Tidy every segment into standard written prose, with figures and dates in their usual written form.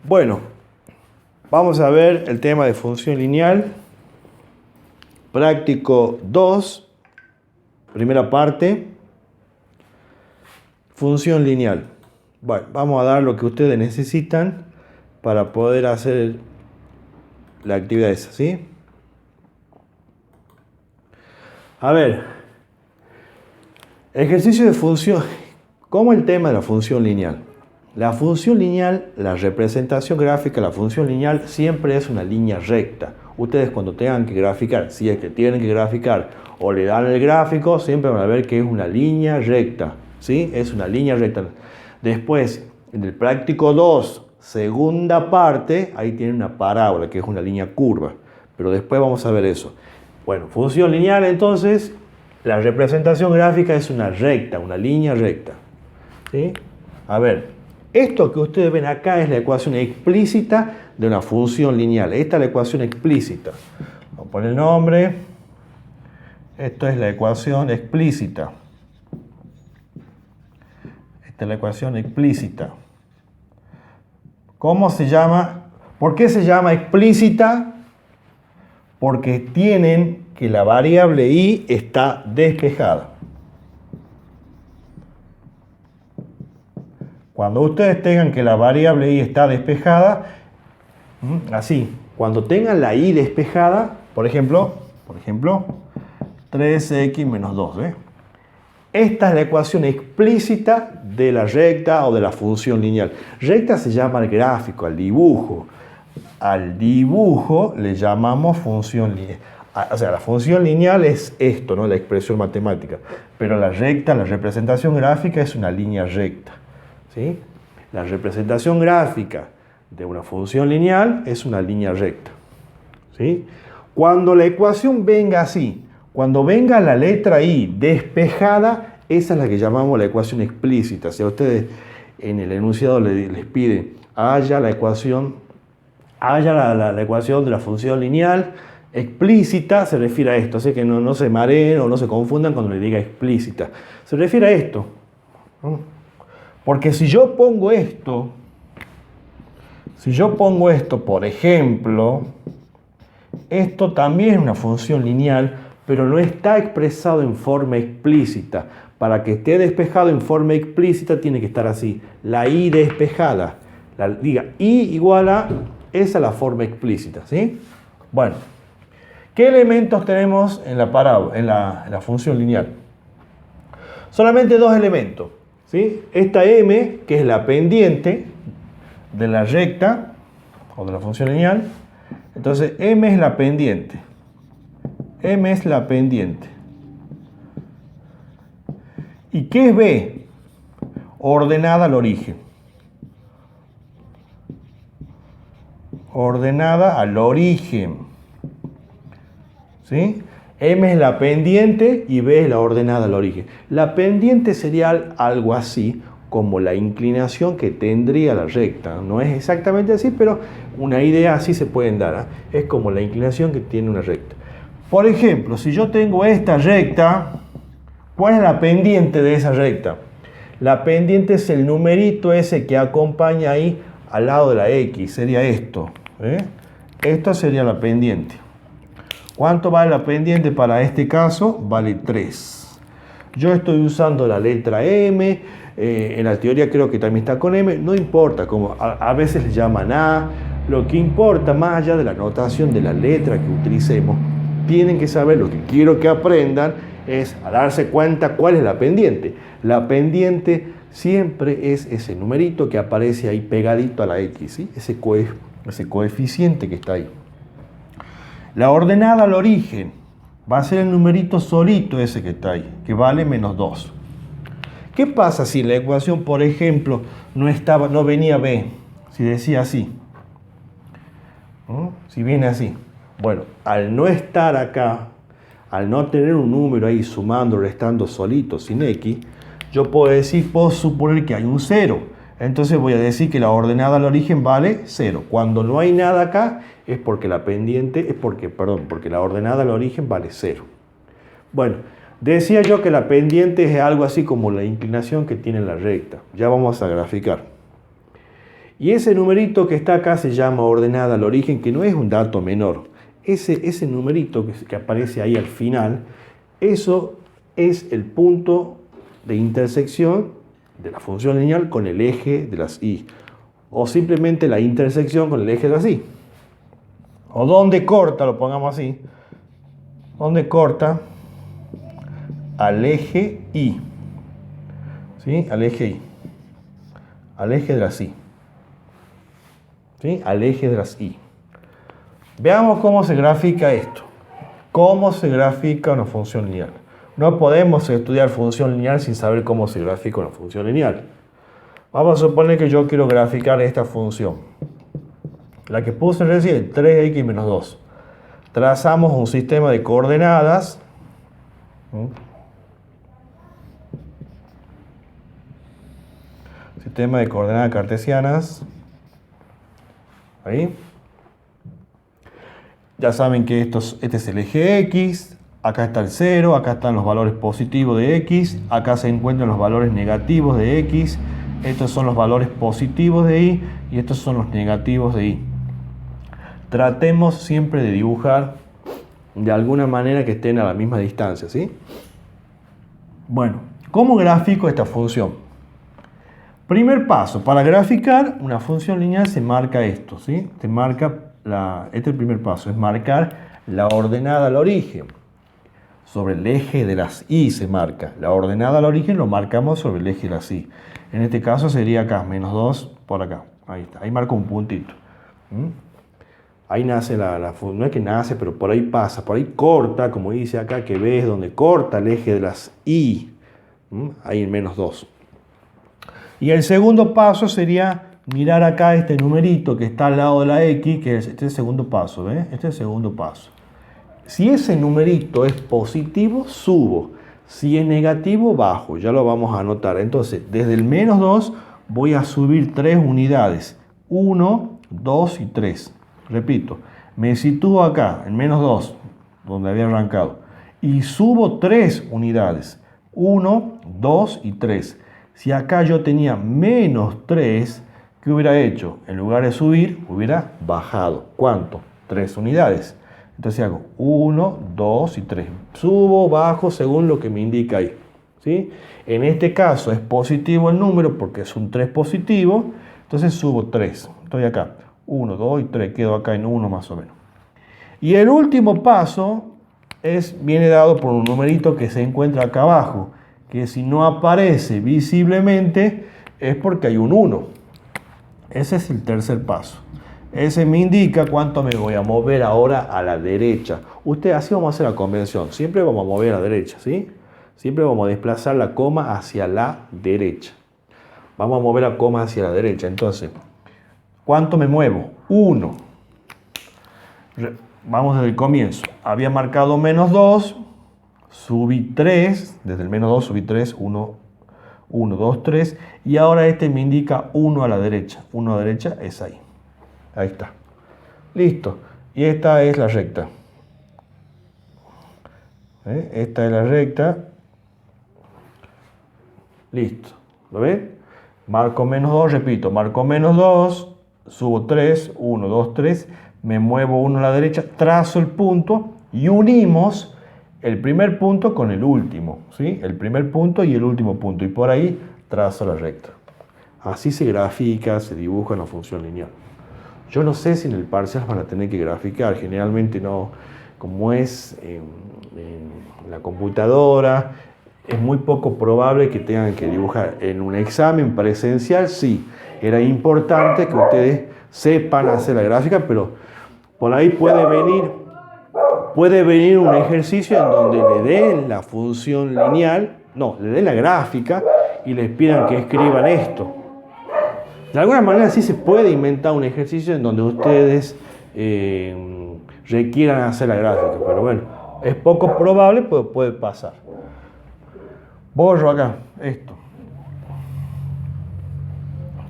Bueno, vamos a ver el tema de función lineal. Práctico 2, primera parte. Función lineal. Bueno, vamos a dar lo que ustedes necesitan para poder hacer la actividad esa, ¿sí? A ver, ejercicio de función. ¿Cómo el tema de la función lineal? La función lineal, la representación gráfica, la función lineal siempre es una línea recta. Ustedes cuando tengan que graficar, si es que tienen que graficar o le dan el gráfico, siempre van a ver que es una línea recta, ¿sí? Es una línea recta. Después, en el práctico 2, segunda parte, ahí tienen una parábola, que es una línea curva. Pero después vamos a ver eso. Bueno, función lineal entonces, la representación gráfica es una recta, una línea recta, ¿sí? A ver. Esto que ustedes ven acá es la ecuación explícita de una función lineal. Esta es la ecuación explícita. Vamos a poner el nombre. Esto es la ecuación explícita. Esta es la ecuación explícita. ¿Cómo se llama? ¿Por qué se llama explícita? Porque tienen que la variable y está despejada. Cuando ustedes tengan que la variable y está despejada, así, cuando tengan la y despejada, por ejemplo, 3x menos 2, ¿eh? Esta es la ecuación explícita de la recta o de la función lineal. Recta se llama al gráfico, al dibujo. Al dibujo le llamamos función lineal. O sea, la función lineal es esto, ¿no? La expresión matemática. Pero la recta, la representación gráfica es una línea recta, ¿sí? La representación gráfica de una función lineal es una línea recta, ¿sí? Cuando la ecuación venga así, cuando venga la letra I despejada, esa es la que llamamos la ecuación explícita. Si a ustedes en el enunciado les piden haya la ecuación de la función lineal explícita, se refiere a esto. Así que no se mareen o no se confundan cuando le diga explícita. Se refiere a esto, ¿no? Porque si yo pongo esto, por ejemplo, esto también es una función lineal, pero no está expresado en forma explícita. Para que esté despejado en forma explícita tiene que estar así, la y despejada. Diga y igual a, esa es la forma explícita, ¿sí? Bueno, ¿qué elementos tenemos en la parábola, en la función lineal? Solamente dos elementos, ¿sí? Esta m, que es la pendiente de la recta o de la función lineal. Entonces m es la pendiente. M es la pendiente. ¿Y qué es b? Ordenada al origen. Ordenada al origen, ¿sí? M es la pendiente y B es la ordenada al origen. La pendiente sería algo así como la inclinación que tendría la recta. No es exactamente así, pero una idea así se pueden dar, ¿eh? Es como la inclinación que tiene una recta. Por ejemplo, si yo tengo esta recta, ¿cuál es la pendiente de esa recta? La pendiente es el numerito ese que acompaña ahí al lado de la X, sería esto, ¿eh? Esto sería la pendiente. ¿Cuánto vale la pendiente para este caso? Vale 3. Yo estoy usando la letra M, en la teoría creo que también está con M, no importa, como a veces le llaman A, lo que importa más allá de la notación de la letra que utilicemos, tienen que saber, lo que quiero que aprendan es a darse cuenta cuál es la pendiente. La pendiente siempre es ese numerito que aparece ahí pegadito a la X, ¿sí? Ese coeficiente que está ahí. La ordenada al origen va a ser el numerito solito ese que está ahí, que vale menos 2. ¿Qué pasa si la ecuación, por ejemplo, no venía B? Si decía así. Si viene así. Bueno, al no estar acá, al no tener un número ahí sumando, restando solito, sin X, yo puedo suponer que hay un 0. Entonces voy a decir que la ordenada al origen vale 0. Cuando no hay nada acá es porque porque la ordenada al origen vale 0. Bueno, decía yo que la pendiente es algo así como la inclinación que tiene la recta. Ya vamos a graficar. Y ese numerito que está acá se llama ordenada al origen, que no es un dato menor. Ese numerito que aparece ahí al final, eso es el punto de intersección de la función lineal con el eje de las y. O simplemente la intersección con el eje de las y. O donde corta, lo pongamos así, donde corta al eje y. ¿Sí? Al eje y. Al eje de las y. ¿Sí? Al eje de las y. Veamos cómo se grafica esto. ¿Cómo se grafica una función lineal? No podemos estudiar función lineal sin saber cómo se grafica una función lineal. Vamos a suponer que yo quiero graficar esta función. La que puse recién, 3x menos 2. Trazamos un sistema de coordenadas. Sistema de coordenadas cartesianas. Ahí. Ya saben que este es el eje X. Acá está el 0, acá están los valores positivos de X. Acá se encuentran los valores negativos de X. Estos son los valores positivos de Y. Y estos son los negativos de Y. Tratemos siempre de dibujar de alguna manera que estén a la misma distancia, ¿sí? Bueno, ¿cómo grafico esta función? Primer paso, para graficar una función lineal se marca esto, ¿sí? Este es el primer paso, es marcar la ordenada al origen. Sobre el eje de las y se marca. La ordenada al origen lo marcamos sobre el eje de las y. En este caso sería acá, menos 2 por acá. Ahí está, ahí marco un puntito. Ahí nace no es que nace, pero por ahí pasa, por ahí corta, como dice acá, que ves donde corta el eje de las y. Ahí en menos 2. Y el segundo paso sería mirar acá este numerito que está al lado de la X, que es el segundo paso, ¿ves? Este es el segundo paso. Si ese numerito es positivo, subo. Si es negativo, bajo. Ya lo vamos a anotar. Entonces, desde el menos 2 voy a subir 3 unidades. 1, 2 y 3. Repito, me sitúo acá, en menos 2, donde había arrancado. Y subo 3 unidades. 1, 2 y 3. Si acá yo tenía menos 3, ¿qué hubiera hecho? En lugar de subir, hubiera bajado. ¿Cuánto? 3 unidades. Entonces hago 1, 2 y 3. Subo, bajo, según lo que me indica ahí. ¿Sí? En este caso es positivo el número porque es un 3 positivo. Entonces subo 3. Estoy acá. 1, 2 y 3. Quedo acá en 1 más o menos. Y el último paso viene dado por un numerito que se encuentra acá abajo. Que si no aparece visiblemente es porque hay un 1. Ese es el tercer paso. Ese me indica cuánto me voy a mover ahora a la derecha. Así vamos a hacer la convención. Siempre vamos a mover a la derecha, ¿sí? Siempre vamos a desplazar la coma hacia la derecha. Vamos a mover la coma hacia la derecha. Entonces, ¿cuánto me muevo? 1. Vamos desde el comienzo. Había marcado menos 2. Subí 3. Desde el menos 2 subí 3. 1, 2, 3. Y ahora me indica 1 a la derecha. 1 a la derecha es ahí. Ahí está. Listo. Y esta es la recta. Esta es la recta. Listo. ¿Lo ven? Marco menos 2, repito. Marco menos 2. Subo 3. 1, 2, 3. Me muevo 1 a la derecha. Trazo el punto. Y unimos el primer punto con el último. ¿Sí? El primer punto y el último punto. Y por ahí trazo la recta. Así se grafica, se dibuja una función lineal. Yo no sé si en el parcial van a tener que graficar, generalmente no, como es en la computadora, es muy poco probable que tengan que dibujar. En un examen presencial sí, era importante que ustedes sepan hacer la gráfica, pero por ahí puede venir un ejercicio en donde le den la función lineal, le den la gráfica y les pidan que escriban esto. De alguna manera sí se puede inventar un ejercicio en donde ustedes requieran hacer la gráfica, pero bueno, es poco probable, pero puede pasar. Borro acá esto.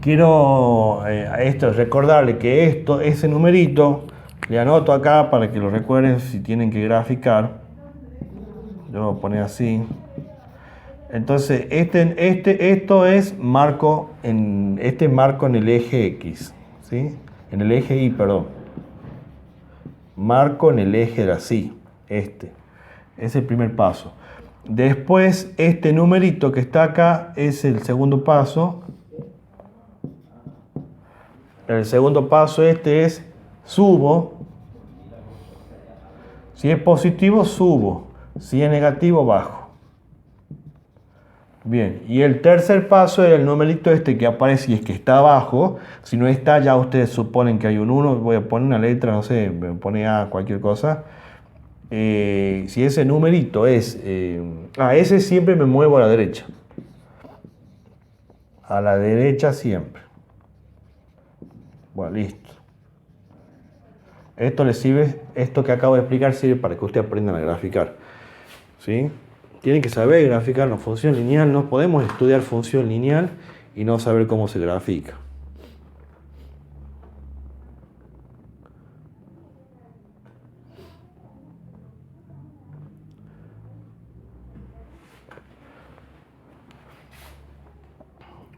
Quiero recordarle que ese numerito, le anoto acá para que lo recuerden si tienen que graficar. Yo lo voy a poner así. Entonces, esto es marco en el eje X, ¿sí? En el eje Y, perdón. Marco en el eje de así, es el primer paso. Después, este numerito que está acá es el segundo paso. El segundo paso es subo. Si es positivo, subo. Si es negativo, bajo. Bien, y el tercer paso es el numerito que aparece y es que está abajo. Si no está, ya ustedes suponen que hay un 1. Voy a poner una letra, no sé, me pone A, cualquier cosa. Si ese numerito es... ese siempre me muevo a la derecha. A la derecha siempre. Bueno, listo. Esto le sirve, esto que acabo de explicar sirve para que ustedes aprendan a graficar. ¿Sí? Tienen que saber graficar la función lineal. No podemos estudiar función lineal y no saber cómo se grafica.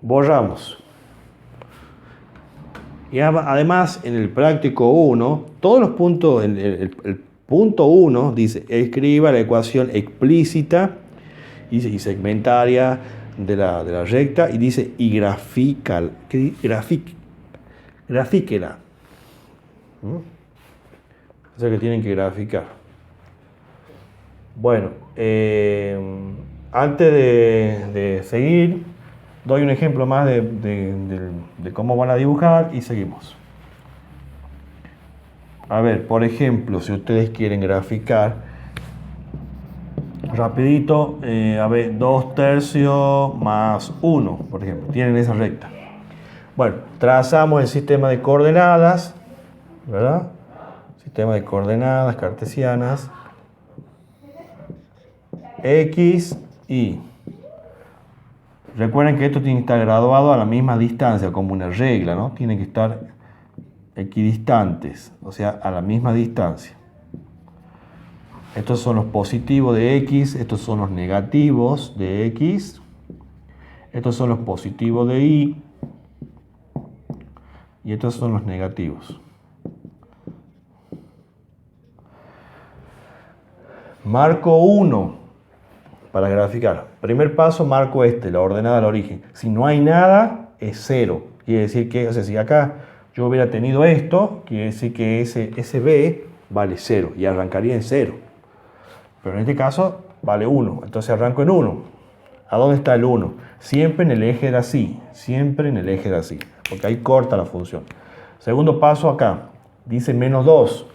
Borramos. Y además, en el práctico 1, todos los puntos, el punto 1 dice, escriba la ecuación explícita y segmentaria de la recta, y dice, y grafíquela. O sea que tienen que graficar. Bueno, antes de seguir, doy un ejemplo más de cómo van a dibujar y seguimos. A ver, por ejemplo, si ustedes quieren graficar rapidito, a ver, 2/3 más 1, por ejemplo, tienen esa recta. Bueno, trazamos el sistema de coordenadas, ¿verdad? Sistema de coordenadas cartesianas, X, Y. Recuerden que esto tiene que estar graduado a la misma distancia, como una regla, ¿no? Tienen que estar equidistantes, o sea, a la misma distancia. Estos son los positivos de X, estos son los negativos de X, estos son los positivos de Y, y estos son los negativos. Marco 1 para graficar. Primer paso, marco la ordenada al origen. Si no hay nada, es 0. Quiere decir que, o sea, si acá yo hubiera tenido esto, quiere decir que ese B vale 0 y arrancaría en 0. Pero en este caso vale 1, entonces arranco en 1. ¿A dónde está el 1? Siempre en el eje de así, siempre en el eje de así, porque ahí corta la función. Segundo paso acá, dice menos 2.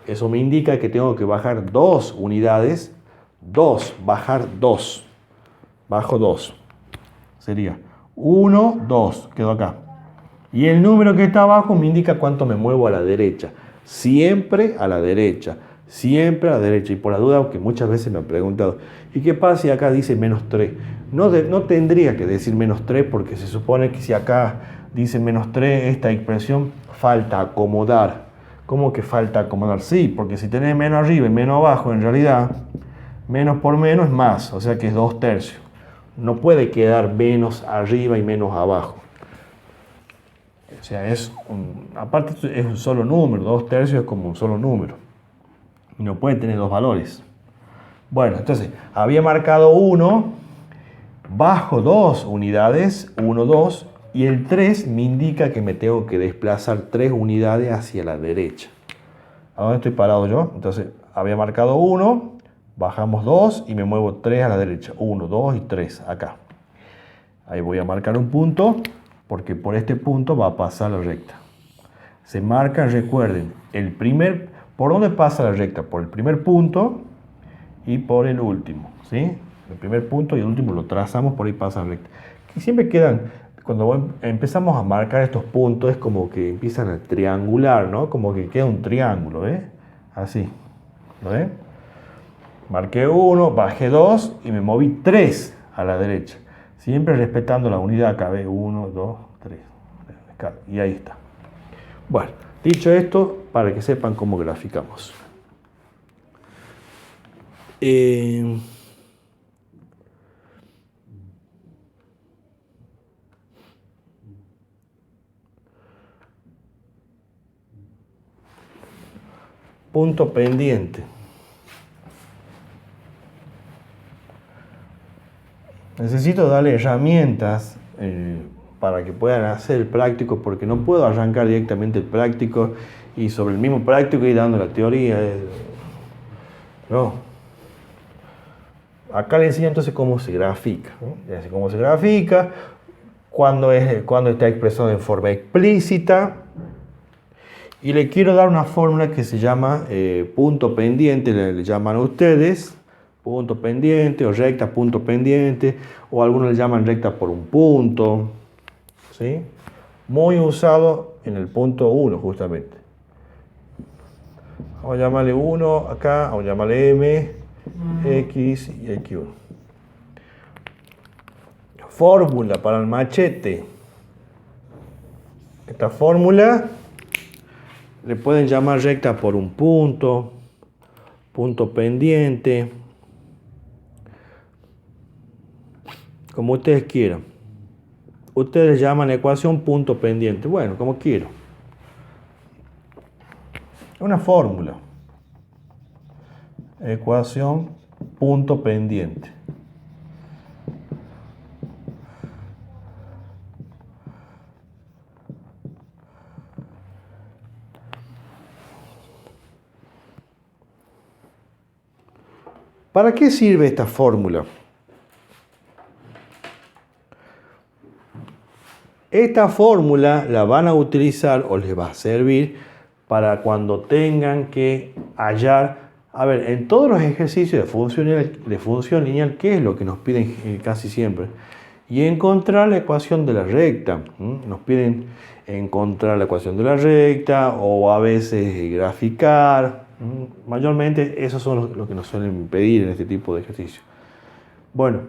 Eso me indica que tengo que bajar 2 unidades. 2, bajar 2. Bajo 2. Sería 1, 2, quedó acá. Y el número que está abajo me indica cuánto me muevo a la derecha. Siempre a la derecha. Siempre a la derecha. Y por la duda, que muchas veces me han preguntado, ¿y qué pasa si acá dice menos 3? No tendría que decir menos 3, porque se supone que si acá dice menos 3, esta expresión falta acomodar. ¿Cómo que falta acomodar? Sí, porque si tenés menos arriba y menos abajo, en realidad, menos por menos es más, o sea que es 2/3. No puede quedar menos arriba y menos abajo. O sea, aparte es un solo número, 2/3 es como un solo número. Y no puede tener dos valores. Bueno, entonces, había marcado 1, bajo 2 unidades, 1, 2, y el 3 me indica que me tengo que desplazar 3 unidades hacia la derecha. ¿A dónde estoy parado yo? Entonces, había marcado 1, bajamos 2 y me muevo 3 a la derecha. 1, 2 y 3, acá. Ahí voy a marcar un punto, porque por este punto va a pasar la recta. Se marca, recuerden, ¿por dónde pasa la recta? Por el primer punto y por el último, ¿sí? El primer punto y el último lo trazamos, por ahí pasa la recta. Y siempre quedan, cuando empezamos a marcar estos puntos, es como que empiezan a triangular, ¿no? Como que queda un triángulo, ¿ves? Así, ¿lo ven? Marqué 1, bajé 2 y me moví 3 a la derecha. Siempre respetando la unidad acá, ¿ves? 1, 2, 3. Y ahí está. Bueno, dicho esto, para que sepan cómo graficamos. punto pendiente. Necesito darle herramientas para que puedan hacer el práctico, porque no puedo arrancar directamente el práctico y sobre el mismo práctico ir dando la teoría. No. Acá le enseño entonces cómo se grafica, ¿no? Cómo se grafica, cuando está expresado en forma explícita. Y le quiero dar una fórmula que se llama punto pendiente, le llaman ustedes, punto pendiente o recta punto pendiente, o algunos le llaman recta por un punto, ¿sí? Muy usado en el punto 1 justamente. Vamos a llamarle 1 acá, vamos a llamarle M, X y X1. Fórmula para el machete. Esta fórmula le pueden llamar recta por un punto, punto pendiente, como ustedes quieran. Ustedes llaman ecuación punto pendiente. Bueno, como quiero. Una fórmula. Ecuación punto pendiente. ¿Para qué sirve esta fórmula? Esta fórmula la van a utilizar o les va a servir para cuando tengan que hallar, a ver, en todos los ejercicios de función lineal, ¿qué es lo que nos piden casi siempre? Y encontrar la ecuación de la recta. Nos piden encontrar la ecuación de la recta o a veces graficar. Mayormente esos son los que nos suelen pedir en este tipo de ejercicio. Bueno,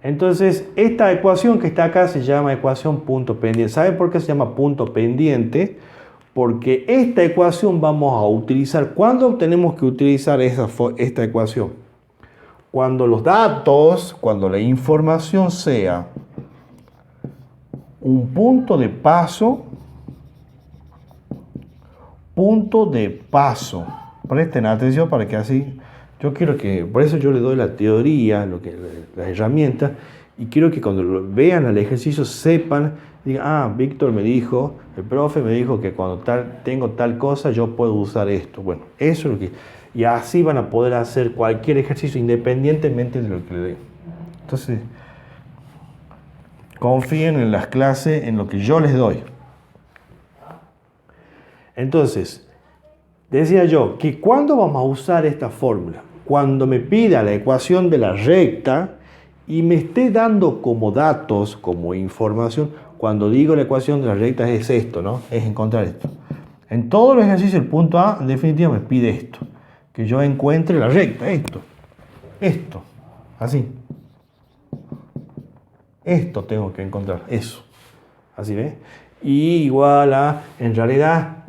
entonces esta ecuación que está acá se llama ecuación punto pendiente. ¿Saben por qué se llama punto pendiente? Porque esta ecuación vamos a utilizar. ¿Cuándo tenemos que utilizar esta ecuación? Cuando los datos, cuando la información sea un punto de paso. Presten atención para que así, yo quiero que, por eso yo le doy la teoría, las herramientas, y quiero que cuando vean el ejercicio sepan, digan, Víctor me dijo, el profe me dijo que cuando tengo tal cosa yo puedo usar esto. Bueno, eso es lo que, y así van a poder hacer cualquier ejercicio independientemente de lo que le den. Entonces, confíen en las clases, en lo que yo les doy. Entonces, decía yo que ¿cuándo vamos a usar esta fórmula? Cuando me pida la ecuación de la recta y me esté dando como datos, como información, cuando digo la ecuación de la recta es esto, ¿no? Es encontrar esto. En todos los ejercicios el punto A en definitiva me pide esto, que yo encuentre la recta, esto, así. Esto tengo que encontrar, eso. Así, ¿ves? Y igual a, en realidad,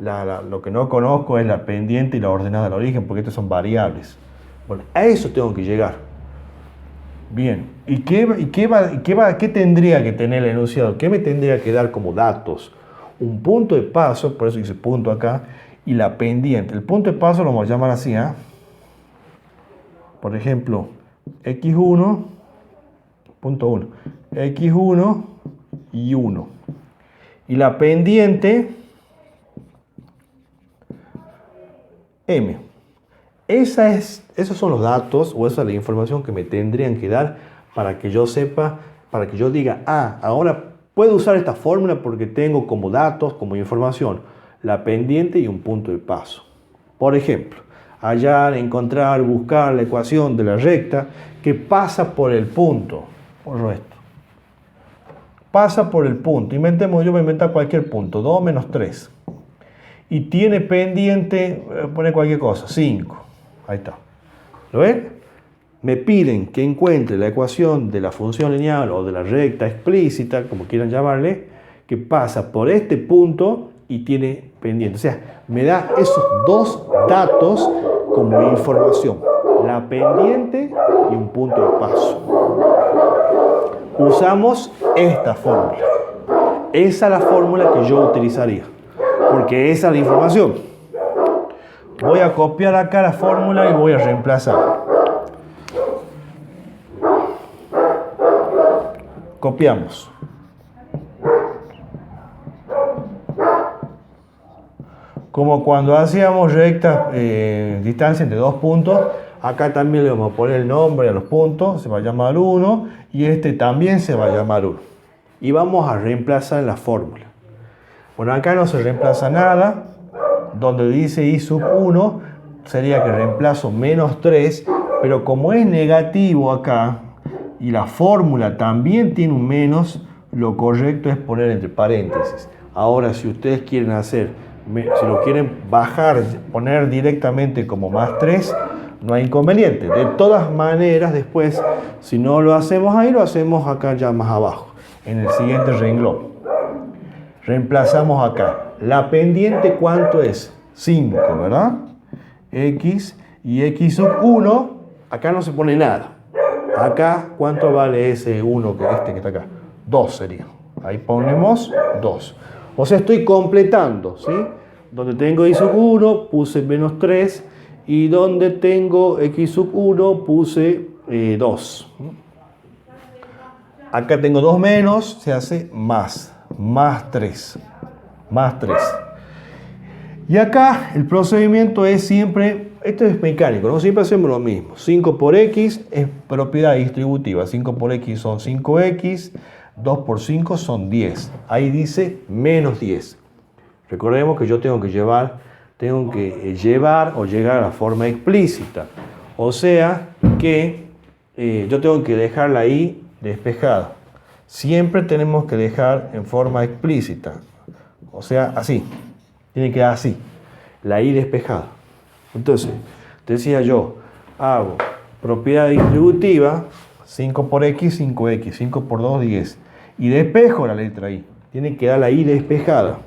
lo que no conozco es la pendiente y la ordenada del origen, porque estos son variables. Bueno, a eso tengo que llegar. Bien, ¿y qué tendría que tener el enunciado? ¿Qué me tendría que dar como datos? Un punto de paso, por eso dice punto acá, y la pendiente. El punto de paso lo vamos a llamar así, ¿eh? Por ejemplo, x1, punto 1, x1 y 1. Y la pendiente, M. Esos son los datos o esa es la información que me tendrían que dar para que yo sepa, para que yo diga, ahora puedo usar esta fórmula porque tengo como datos, como información, la pendiente y un punto de paso. Por ejemplo, hallar, encontrar, buscar la ecuación de la recta que pasa por el punto, por esto. Pasa por el punto, yo voy a inventar cualquier punto, 2 menos 3. Y tiene pendiente, poner cualquier cosa, 5. Ahí está. ¿Lo ven? Me piden que encuentre la ecuación de la función lineal o de la recta explícita, como quieran llamarle, que pasa por este punto y tiene pendiente. O sea, me da esos dos datos como información. La pendiente y un punto de paso. Usamos esta fórmula. Esa es la fórmula que yo utilizaría, porque esa es la información. Voy a copiar acá la fórmula y voy a reemplazar. Copiamos. Como cuando hacíamos rectas distancia entre dos puntos, acá también le vamos a poner el nombre a los puntos, se va a llamar 1 y este también se va a llamar 1. Y vamos a reemplazar la fórmula. Bueno, acá no se reemplaza nada, donde dice I sub 1 sería que reemplazo menos 3, pero como es negativo acá y la fórmula también tiene un menos, lo correcto es poner entre paréntesis. Ahora, si ustedes quieren hacer, si lo quieren bajar, poner directamente como más 3, no hay inconveniente. De todas maneras, después, si no lo hacemos ahí, lo hacemos acá ya más abajo, en el siguiente renglón. Reemplazamos acá. La pendiente, ¿cuánto es? 5, ¿verdad? X y X sub 1, acá no se pone nada. Acá, ¿cuánto vale ese 1 que está acá? 2 sería. Ahí ponemos 2. O sea, estoy completando, ¿sí? Donde tengo Y sub 1, puse menos 3. Y donde tengo X sub 1, puse 2. Acá tengo 2 menos, se hace más 3. Más 3. Y acá el procedimiento es siempre, esto es mecánico, ¿no? Siempre hacemos lo mismo. 5 por X es propiedad distributiva. 5 por X son 5X. 2 por 5 son 10. Ahí dice menos 10. Recordemos que yo tengo que llevar o llegar a la forma explícita. O sea que yo tengo que dejar la I despejada. Siempre tenemos que dejar en forma explícita. O sea, así. Tiene que quedar así. La I despejada. Entonces, decía yo, hago propiedad distributiva, 5 por X, 5X, 5 por 2, 10. Y despejo la letra I. Tiene que quedar la I despejada.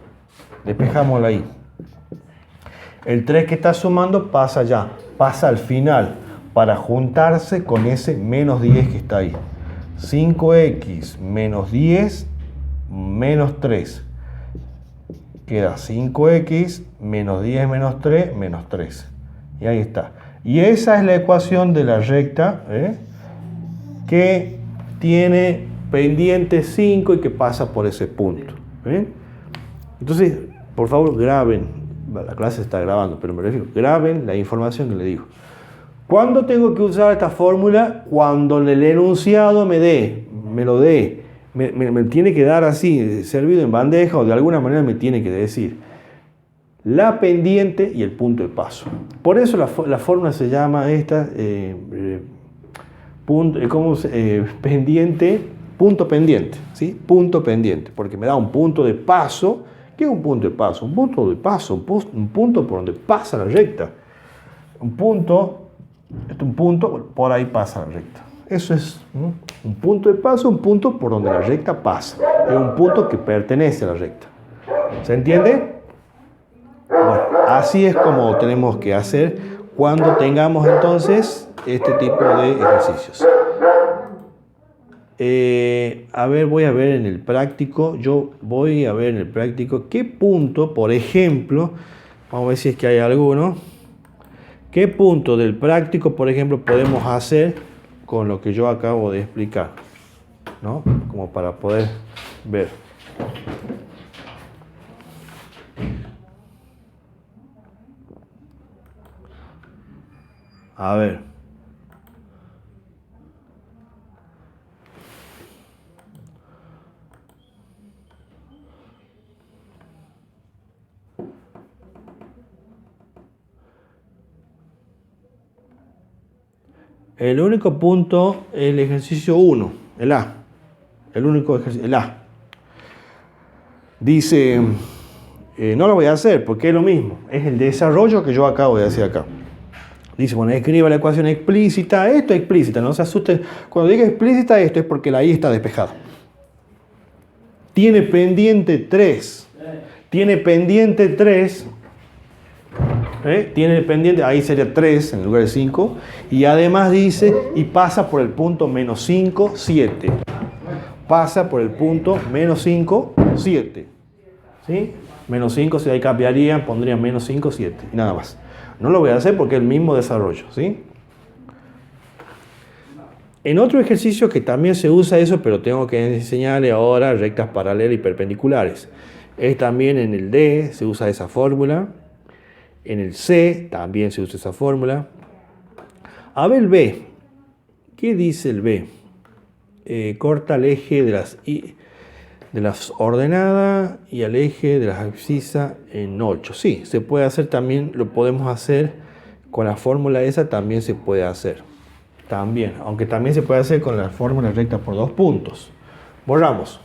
Despejamos la I. El 3 que está sumando pasa allá, pasa al final, para juntarse con ese menos 10 que está ahí. 5X menos 10 menos 3. Queda 5X menos 10 menos 3 menos 3. Y ahí está. Y esa es la ecuación de la recta que tiene pendiente 5 y que pasa por ese punto. Entonces, por favor, graben. La clase está grabando, pero me refiero, graben la información que le digo. ¿Cuándo tengo que usar esta fórmula? Cuando en el enunciado me lo dé. Me tiene que dar así, servido en bandeja, o de alguna manera me tiene que decir la pendiente y el punto de paso. Por eso la fórmula se llama esta pendiente, punto pendiente, ¿sí? Punto pendiente, porque me da un punto de paso. ¿Qué es un punto de paso? Un punto de paso, un punto por donde pasa la recta. Un punto, por ahí pasa la recta. Eso es un punto de paso, un punto por donde la recta pasa. Es un punto que pertenece a la recta. ¿Se entiende? Bueno, así es como tenemos que hacer cuando tengamos entonces este tipo de ejercicios. Voy a ver en el práctico. Qué punto, por ejemplo, vamos a ver si es que hay alguno. ¿Qué punto del práctico, por ejemplo, podemos hacer con lo que yo acabo de explicar? ¿No? Como para poder ver. A ver. El único punto es el ejercicio 1, el A. El único ejercicio, el A. Dice, no lo voy a hacer porque es lo mismo. Es el desarrollo que yo acabo de hacer acá. Dice, bueno, escriba la ecuación explícita. Esto es explícita, no se asusten. Cuando diga explícita, esto es porque la I está despejada. Tiene pendiente 3. Tiene pendiente 3. Tiene pendiente, ahí sería 3 en lugar de 5. Y además dice, y pasa por el punto menos 5, 7. Pasa por el punto menos 5, 7. ¿Sí? ¿sí? Menos 5, si ahí cambiarían, pondrían menos 5, 7, y nada más. No lo voy a hacer porque es el mismo desarrollo, ¿sí? En otro ejercicio que también se usa eso, pero tengo que enseñarle ahora rectas paralelas y perpendiculares. Es también en el D, se usa esa fórmula. En el C también se usa esa fórmula. A ver el B. ¿Qué dice el B? Corta el eje de las ordenadas y al eje de las abscisas en 8. Sí, se puede hacer también, lo podemos hacer con la fórmula esa, también se puede hacer. También, aunque también se puede hacer con la fórmula recta por 2 puntos. Borramos.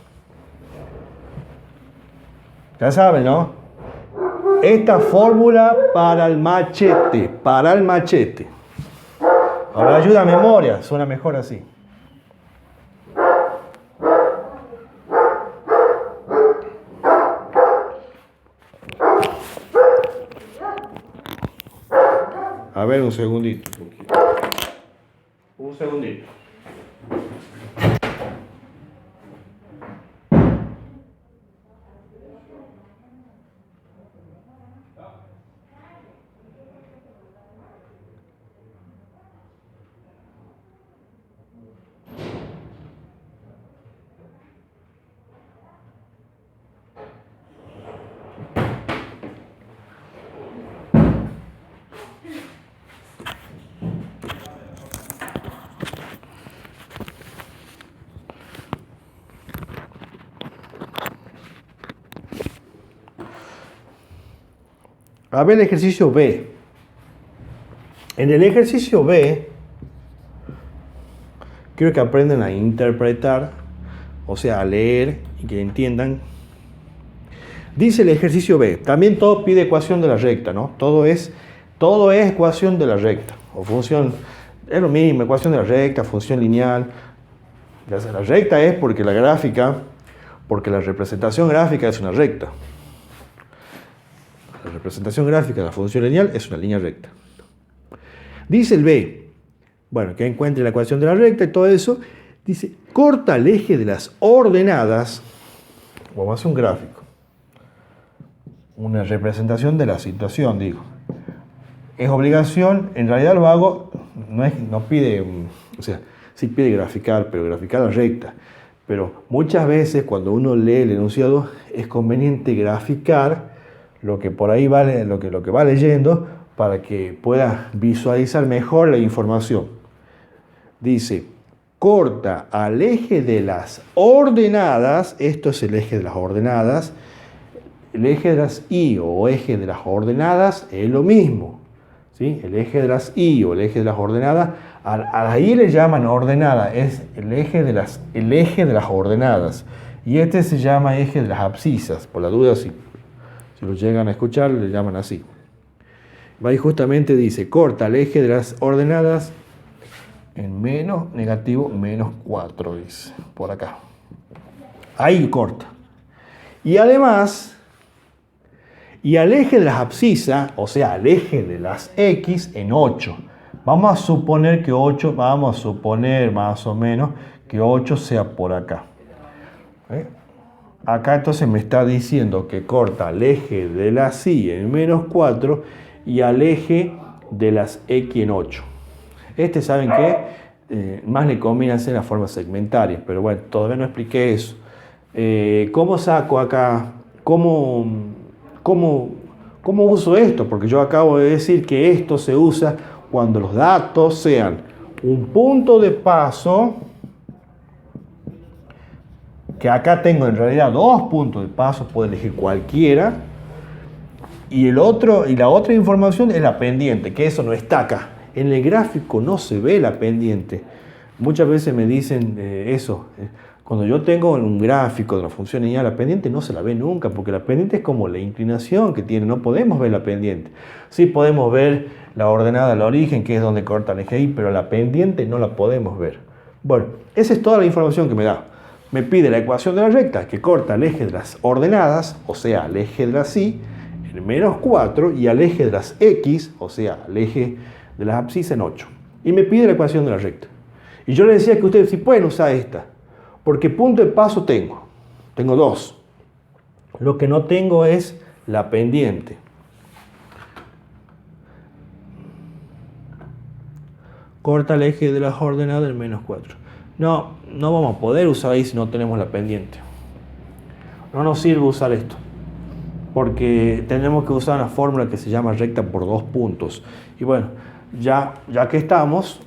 Ya saben, ¿no? Esta fórmula para el machete, Ahora ayuda a memoria, suena mejor así. A ver, un segundito. Un segundito. A ver el ejercicio B. En el ejercicio B, quiero que aprendan a interpretar, o sea, a leer y que entiendan. Dice el ejercicio B, también todo pide ecuación de la recta, ¿no? Todo es ecuación de la recta, o función, es lo mismo, ecuación de la recta, función lineal. La recta es porque la representación gráfica es una recta. La representación gráfica de la función lineal es una línea recta. Dice el B, bueno, que encuentre la ecuación de la recta y todo eso. Dice, corta el eje de las ordenadas. Vamos a hacer un gráfico. Una representación de la situación, digo. Es obligación, en realidad lo hago, no pide, o sea, sí pide graficar, pero graficar la recta. Pero muchas veces cuando uno lee el enunciado es conveniente graficar lo que por ahí va, lo que va leyendo, para que pueda visualizar mejor la información. Dice, corta al eje de las ordenadas, esto es el eje de las ordenadas, el eje de las y o eje de las ordenadas es lo mismo, ¿sí? El eje de las y o el eje de las ordenadas, a la y le llaman ordenada, es el eje de las ordenadas, y este se llama eje de las abscisas, por la duda si lo llegan a escuchar, le llaman así. Va y justamente dice, corta el eje de las ordenadas en menos, negativo, menos 4, dice, por acá. Ahí corta. Y además, y al eje de las abscisas, o sea, al eje de las x en 8. Vamos a suponer más o menos que 8 sea por acá. Acá entonces me está diciendo que corta al eje de las y en menos 4 y al eje de las x en 8. ¿Saben qué? Más le conviene hacer la forma segmentaria, pero bueno, todavía no expliqué eso. ¿Cómo saco acá? ¿Cómo uso esto? Porque yo acabo de decir que esto se usa cuando los datos sean un punto de paso, que acá tengo en realidad 2 puntos de paso, puedo elegir cualquiera, y la otra información es la pendiente, que eso no está acá. En el gráfico no se ve la pendiente. Muchas veces me dicen eso. Cuando yo tengo un gráfico de la función lineal, la pendiente no se la ve nunca, porque la pendiente es como la inclinación que tiene, no podemos ver la pendiente. Sí podemos ver la ordenada del origen, que es donde corta el eje Y, pero la pendiente no la podemos ver. Bueno, esa es toda la información que me da. Me pide la ecuación de la recta, que corta el eje de las ordenadas, o sea, al eje de las y, en menos 4, y al eje de las x, o sea, al eje de las abscisas en 8. Y me pide la ecuación de la recta. Y yo le decía que ustedes sí pueden usar esta, porque punto de paso tengo 2. Lo que no tengo es la pendiente. Corta el eje de las ordenadas del menos 4. No vamos a poder usar ahí si no tenemos la pendiente. No nos sirve usar esto, porque tenemos que usar una fórmula que se llama recta por dos puntos. Y bueno, ya que estamos,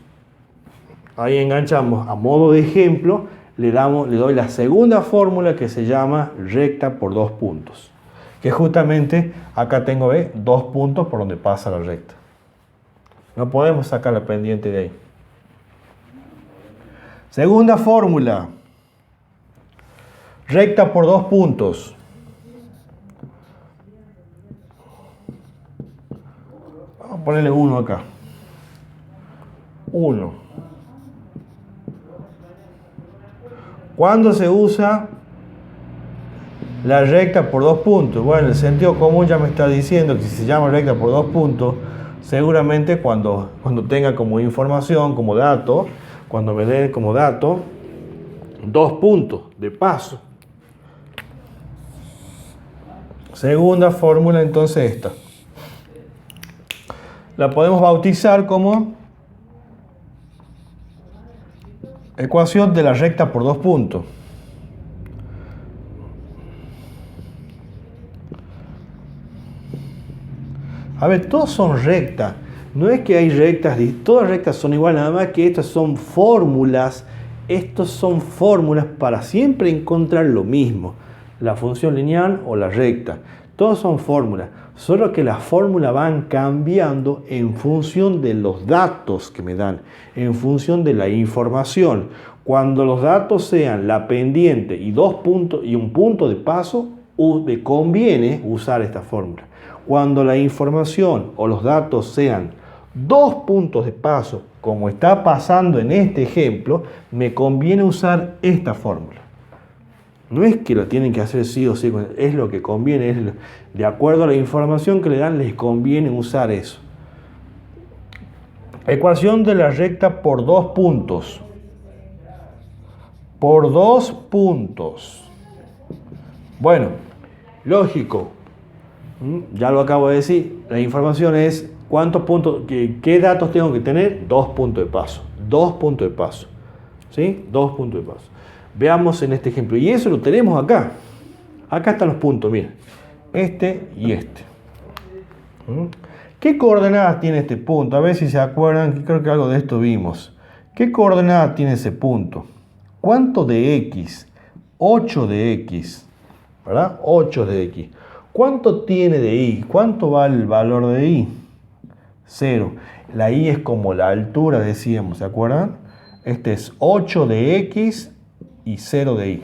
ahí enganchamos a modo de ejemplo, le doy la segunda fórmula que se llama recta por dos puntos. Que justamente acá tengo dos puntos por donde pasa la recta. No podemos sacar la pendiente de ahí. Segunda fórmula. Recta por dos puntos. Vamos a ponerle 1 acá. 1. ¿Cuándo se usa la recta por dos puntos? Bueno, el sentido común ya me está diciendo que si se llama recta por dos puntos, seguramente cuando tenga como información, como dato, cuando me den como dato, dos puntos de paso. Segunda fórmula, entonces esta. La podemos bautizar como ecuación de la recta por dos puntos. A ver, todas son rectas. No es que hay rectas, todas rectas son iguales, nada más que estas son fórmulas. Estas son fórmulas para siempre encontrar lo mismo. La función lineal o la recta. Todas son fórmulas. Solo que las fórmulas van cambiando en función de los datos que me dan. En función de la información. Cuando los datos sean la pendiente y dos puntos y un punto de paso, me conviene usar esta fórmula. Cuando la información o los datos sean dos puntos de paso, como está pasando en este ejemplo, me conviene usar esta fórmula. No es que lo tienen que hacer sí o sí, es lo que conviene, de acuerdo a la información que le dan, les conviene usar eso. Ecuación de la recta por dos puntos. Por dos puntos. Bueno, lógico. Ya lo acabo de decir, la información es cuántos puntos, qué datos tengo que tener, dos puntos de paso, dos puntos de paso, ¿sí? Dos puntos de paso. Veamos en este ejemplo, y eso lo tenemos acá. Acá están los puntos, miren, este y este. ¿Qué coordenadas tiene este punto? A ver si se acuerdan, creo que algo de esto vimos. ¿Qué coordenadas tiene ese punto? ¿Cuánto de x? 8 de x, ¿verdad? 8 de x. ¿Cuánto tiene de y? ¿Cuánto vale el valor de y? 0. La y es como la altura, decíamos, ¿se acuerdan? Este es 8 de x y 0 de y.